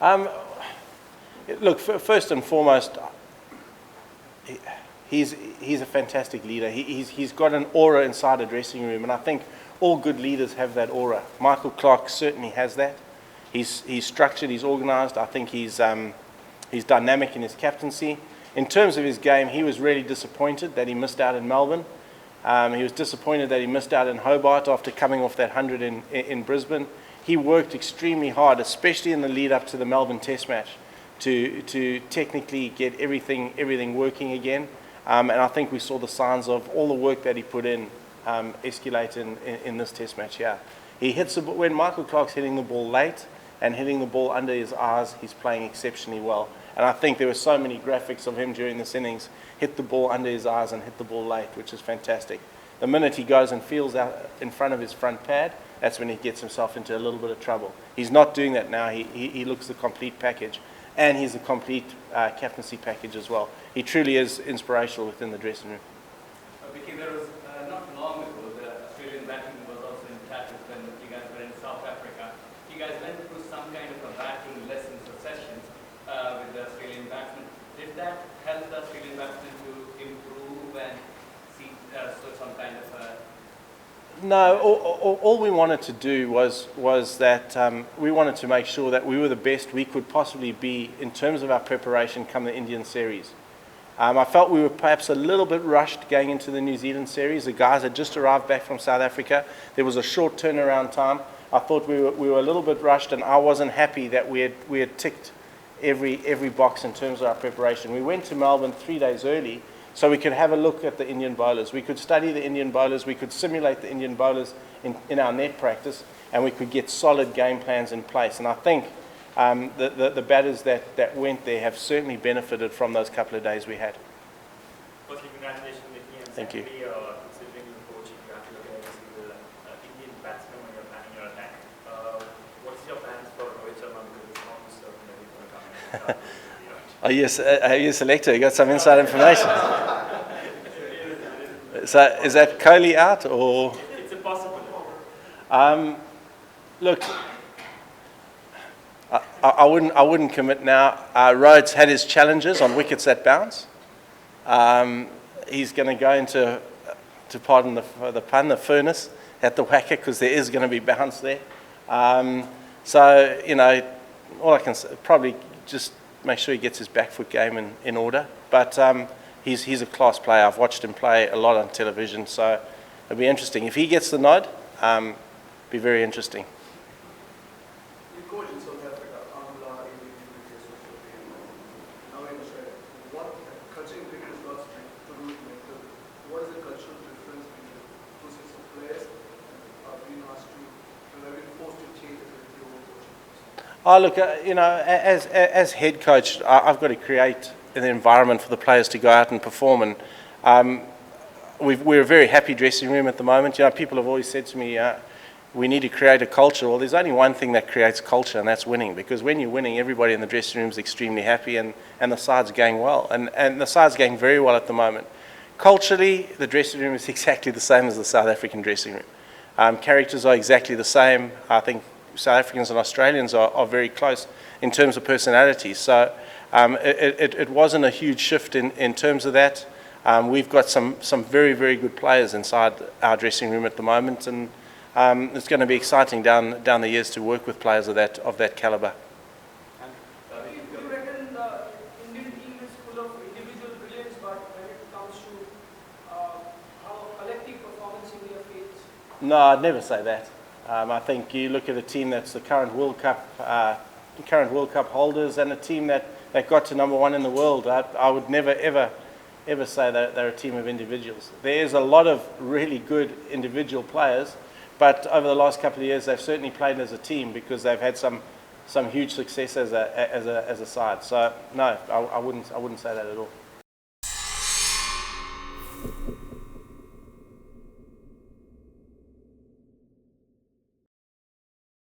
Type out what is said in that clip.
Um, Look, first and foremost, he's a fantastic leader. He's got an aura inside a dressing room, and I think all good leaders have that aura. Michael Clarke certainly has that. He's structured, he's organised. I think he's dynamic in his captaincy. In terms of his game, he was really disappointed that he missed out in Melbourne. He was disappointed that he missed out in Hobart after coming off that 100 in Brisbane. He worked extremely hard, especially in the lead up to the Melbourne Test match, to technically get everything working again. And I think we saw the signs of all the work that he put in escalate in this Test match here. He hits the ball, when Michael Clarke's hitting the ball late and hitting the ball under his eyes, he's playing exceptionally well. And I think there were so many graphics of him during this innings, hit the ball under his eyes and hit the ball late, which is fantastic. The minute he goes and feels out in front of his front pad, that's when he gets himself into a little bit of trouble. He's not doing that now. He looks the complete package. And he's a complete captaincy package as well. He truly is inspirational within the dressing room. Vicky, there was not long ago, the Australian batting was also in tatters when you guys were in South Africa. You guys went through some kind of a batting lessons or sessions with the Australian batsmen. Did that help the Australian batsmen to improve and see some kind of a... No, all we wanted to do was that we wanted to make sure that we were the best we could possibly be in terms of our preparation come the Indian series. I felt we were perhaps a little bit rushed going into the New Zealand series. The guys had just arrived back from South Africa. There was a short turnaround time. I thought we were a little bit rushed, and I wasn't happy that we had ticked every box in terms of our preparation. We went to Melbourne 3 days early, so we could have a look at the Indian bowlers. We could study the Indian bowlers. We could simulate the Indian bowlers in our net practice, and we could get solid game plans in place. And I think the batters that went there have certainly benefited from those couple of days we had. Firstly, congratulations, Vicky, and Thank you. Considering the coaching, you have to look at every single Indian batsman when you're planning your attack. What's your plans for Rohit Sharma, because it's almost certain that he's going to come in? Oh yes, are you a selector? You got some inside information. So is that Kohli out or? It's impossible. Look, I wouldn't commit now. Rhodes had his challenges on wickets that bounce. He's going to go into, to pardon the pun, the furnace at the whacker, because there is going to be bounce there. So you know, all I can say, probably just make sure he gets his back foot game in order. But he's a class player. I've watched him play a lot on television, so it'll be interesting. If he gets the nod, be very interesting. You coach in South Africa, Amla, now in Australia. What coaching cricket is not to do with mental. What is the cultural difference between two sets of players and being asked to, have been forced to change with your own coaching? Oh, look, you know, as head coach, I've got to create an environment for the players to go out and perform. And we're a very happy dressing room at the moment. You know, people have always said to me, we need to create a culture. Well, there's only one thing that creates culture, and that's winning. Because when you're winning, everybody in the dressing room is extremely happy, and the side's going well. And the side's going very well at the moment. Culturally, the dressing room is exactly the same as the South African dressing room. Characters are exactly the same. I think South Africans and Australians are very close in terms of personalities. So it wasn't a huge shift in terms of that. We've got some very, very good players inside our dressing room at the moment, and it's going to be exciting down the years to work with players of that calibre. Do you reckon the Indian team is full of individual brilliance, but when it comes to how collective performance India fails? No, I'd never say that. I think you look at a team that's the current World Cup holders, and a team that got to #1 in the world. I would never ever say that they're a team of individuals. There is a lot of really good individual players, but over the last couple of years they've certainly played as a team because they've had some huge success as a side. So no, I wouldn't say that at all.